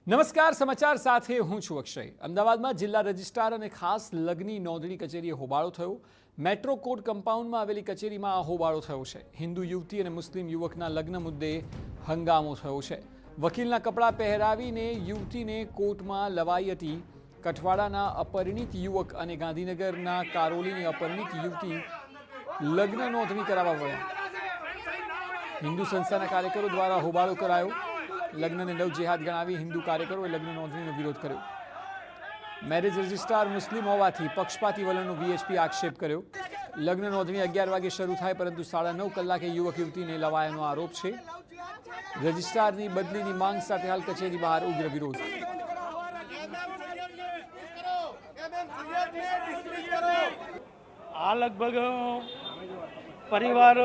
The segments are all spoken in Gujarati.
નમસ્કાર, સમાચાર સાથે હું છું અક્ષય। અમદાવાદમાં જિલ્લા રજિસ્ટ્રાર અને ખાસ લગ્નની નોંધણી કચેરીએ હોબાળો થયો। મેટ્રો કોર્ટ કમ્પાઉન્ડમાં આવેલી કચેરીમાં આ હોબાળો થયો છે। હિન્દુ યુવતી અને મુસ્લિમ યુવકના લગ્ન મુદ્દે હંગામો થયો છે। વકીલના કપડાં પહેરાવીને યુવતીને કોર્ટમાં લવાઈ હતી। કઠવાડાના અપરિણિત યુવક અને ગાંધીનગરના કારોલીની અપરિણિત યુવતી લગ્ન નોંધણી કરાવવા ગયા। હિન્દુ સંસ્થાના કાર્યકરો દ્વારા હોબાળો કરાયો। લગ્નને નવ જેહાદ ગણાવી હિન્દુ કાર્યકરોએ લગ્ન નોંધણીનો વિરોધ કર્યો। મેરેજ રજિસ્ટ્રાર મુસ્લિમ હોવાથી પક્ષપાતી વલણનો વીએચપી આક્ષેપ કર્યો। લગ્ન નોંધણી 11 વાગે શરૂ થાય પરંતુ 9:30 કલાકે યુવક યુવતીને લવાયાનો આરોપ છે। રજિસ્ટ્રારની બદલીની માંગ સાથે હાલ કચેરી બહાર ઉગ્ર વિરોધ। આ લગભગ પરિવાર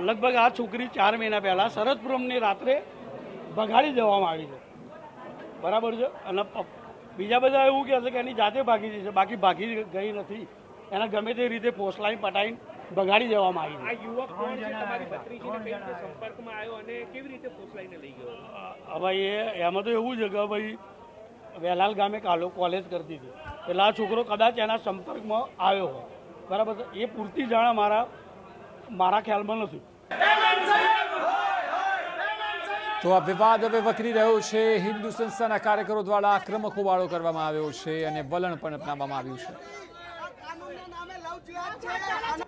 લગભગ આ છોકરી 4 મહિના પહેલાં શરદપુરમની રાત્રે ભગાડી દેવામાં આવી છે, બરાબર છે। અને બીજા બધા એવું કહે છે કે એની જાતે ભાગી છે, બાકી ભાગી ગઈ નથી। એને ગમે તે રીતે ફોસલાઈ પટાઈને ભગાડી દેવામાં આવી છે। આ યુવક કોણ છે? તમારી ભત્રીજીને કઈ રીતે સંપર્કમાં આવ્યો અને કેવી રીતે ફોસલાઈને લઈ ગયો? ભાઈ એમાં તો એવું છે કે ભાઈ વેલાલ ગામે કોલેજ કરતી હતી, એટલે આ છોકરો કદાચ એના સંપર્કમાં આવ્યો હોય, બરાબર છે। એ પૂરતી જાણ મારા ખ્યાલમાં નથી। તો આ વિવાદ હવે વકરી રહ્યો છે। હિન્દુ સંસ્થાના કાર્યકરો દ્વારા આક્રમક હોબાળો કરવામાં આવ્યો છે અને વલણ પણ અપનાવવામાં આવ્યું છે।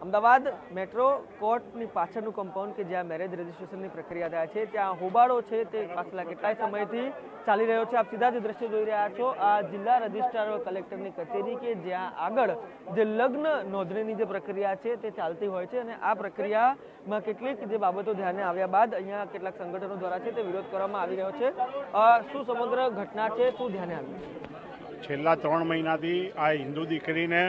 અમદાવાદ મેટ્રો કોર્ટની પાછળનું કમ્પાઉન્ડ કે જ્યાં મેરેજ રજિસ્ટ્રેશનની પ્રક્રિયા થાય છે ત્યાં હોબાળો છે તે પાછલા કેટલાય સમયથી ચાલી રહ્યો છે। આપ સીધા જ દ્રશ્ય જોઈ રહ્યા છો। આ જિલ્લા રજિસ્ટ્રાર કલેક્ટરની કચેરી કે જ્યાં આગળ જે લગ્ન નોંધણીની જે પ્રક્રિયા છે તે ચાલતી હોય છે અને આ પ્રક્રિયામાં કેટલીક જે બાબતો ધ્યાને આવ્યા બાદ અહીંયા કેટલાક સંગઠનો દ્વારા છે તે વિરોધ કરવામાં આવી રહ્યો છે। શું સમગ્ર ઘટના છે, શું ધ્યાને આવ્યું છે? છેલ્લા 3 મહિનાથી આ હિન્દુ દીકરીને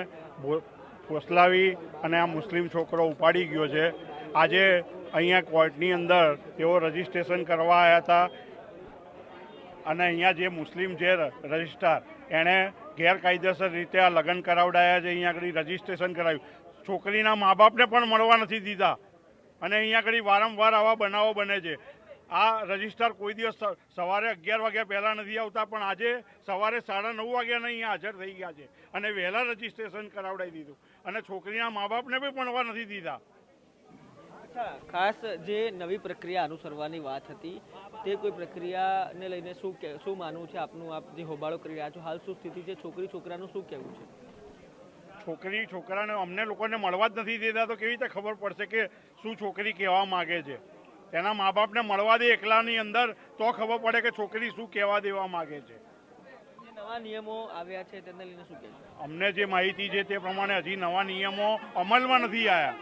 ફોસલાવી અને આ મુસ્લિમ છોકરો ઉપાડી ગયો છે। આજે અહીંયા કોર્ટની અંદર તેઓ રજિસ્ટ્રેશન કરવા આવ્યા હતા અને અહીંયા જે મુસ્લિમ છે રજિસ્ટ્રાર એણે ગેરકાયદેસર રીતે આ લગ્ન કરાવડાયા છે। અહીંયા આગળ રજિસ્ટ્રેશન કરાવ્યું, છોકરીના મા બાપને પણ મળવા નથી દીધા અને અહીંયા આગળ વારંવાર આવા બનાવો બને છે। આ રજિસ્ટ્રાર કોઈ દિવસ સવારે 11 વાગ્યા પહેલાં નથી આવતા, પણ આજે સવારે 9:30 વાગ્યાના અહીંયા હાજર થઈ ગયા છે અને વહેલા રજિસ્ટ્રેશન કરાવડાવી દીધું અને છોકરીના મા બાપને બી ભણવા નથી દીધા। ખાસ જે નવી પ્રક્રિયા અનુસરવાની વાત હતી તે કોઈ પ્રક્રિયાને લઈને શું માનવું છે આપનું? આપ જે હોબાળો કરી રહ્યા છો, હાલ શું સ્થિતિ છે? છોકરાનું શું કહેવું છે? છોકરાને અમને લોકોને મળવા જ નથી દેતા તો કેવી રીતે ખબર પડશે કે શું છોકરી કહેવા માગે છે? તેના મા બાપને મળવા દે એકલાની અંદર તો ખબર પડે કે છોકરી શું કહેવા દેવા માગે છે। નવા નિયમો આવ્યા છે તેને લઈને શું કહેશો? અમને જે માહિતી છે તે પ્રમાણે હજી નવા નિયમો અમલમાં નથી આવ્યા।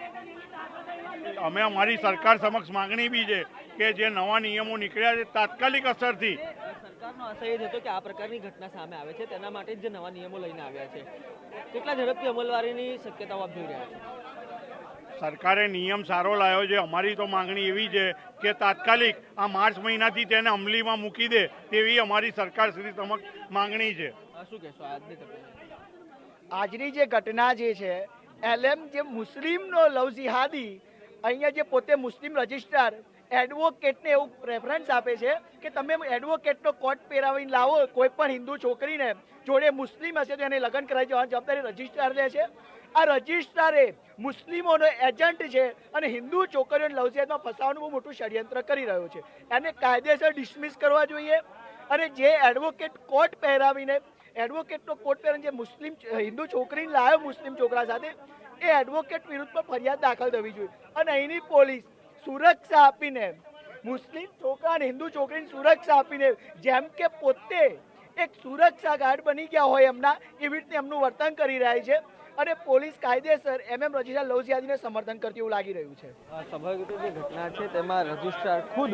અમે અમારી સરકાર સમક્ષ માંગણી બી છે કે જે નવા નિયમો નીકળ્યા છે તાત્કાલિક અસરથી। સરકારનો આશય એ જ હતો કે આ પ્રકારની ઘટના સામે આવે છે તેના માટે જ નવા નિયમો લઈને આવ્યા છે। કેટલા ઝડપથી અમલવારીની શક્યતાઓ આપ જોઈ રહ્યા છો? સરકારે નિયમ સારો લાવ્યો છે। અમારી તો માંગણી એવી છે કે તાત્કાલિક આ માર્ચ મહિનાથી તેને અમલીમાં મૂકી દે તેવી અમારી સરકાર શ્રી સમક્ષ માંગણી છે। શું કહેશો આજની ઘટના? આજની જે ઘટના જે છે એલએમ જે મુસ્લિમનો લવ જિહાદી અહીંયા જે પોતે મુસ્લિમ રજિસ્ટ્રાર એડવોકેટને એવું રેફરન્સ આપે છે કે તમે એડવોકેટનો કોટ પહેરાવીને લાવો કોઈ પણ હિન્દુ છોકરીને, જોડે મુસ્લિમ હશે તો એને લગ્ન કરાવી જવાની જવાબદારી રજિસ્ટ્રાર લે છે। આ રજિસ્ટ્રારે મુસ્લિમોનો એજન્ટ છે અને હિન્દુ છોકરીઓને લવ જિહાદમાં ફસાવાનું બહુ મોટું ષડયંત્ર કરી રહ્યો છે। એને કાયદેસર ડિસમિસ કરવા જોઈએ અને જે એડવોકેટ કોટ પહેરાવીને એડવોકેટનો કોટ પહેરીને જે મુસ્લિમ હિન્દુ છોકરીને લાવ્યો મુસ્લિમ છોકરા સાથે એ એડવોકેટ વિરુદ્ધ પર ફરિયાદ દાખલ થવી જોઈએ અને અહીંની પોલીસ સુરક્ષા આપીને મુસ્લિમ છોકરા અને હિન્દુ છોકરીને સુરક્ષા આપીને જેમ કે પોતે એક સુરક્ષા ગાર્ડ બની ગયા હોય એમના એવી રીતે એમનું વર્તન કરી રહ્યા છે અને પોલીસ કાયદેસર રજિસ્ટ્રાર લવ જિહાદીને સમર્થન કરતી એવું લાગી રહ્યું છે। સ્વાભાવિક રીતે જે ઘટના છે તેમાં રજિસ્ટ્રાર ખુદ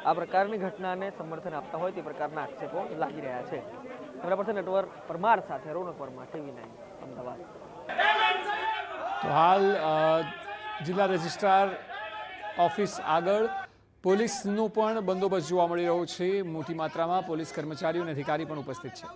આ પ્રકારની ઘટનાને સમર્થન આપતા હોય તે પ્રકારના આક્ષેપો લાગી રહ્યા છે। કેમેરા પર્સન નેટવર્ક પરમાર સાથે રોનક વર્મા, TV9 અમદાવાદ। તો હાલ જિલ્લા રજિસ્ટ્રાર ઓફિસ આગળ પોલીસનો પણ બંદોબસ્ત જોવા મળી રહ્યો છે। મોટી માત્રામાં પોલીસ કર્મચારીઓ અને અધિકારી પણ ઉપસ્થિત છે।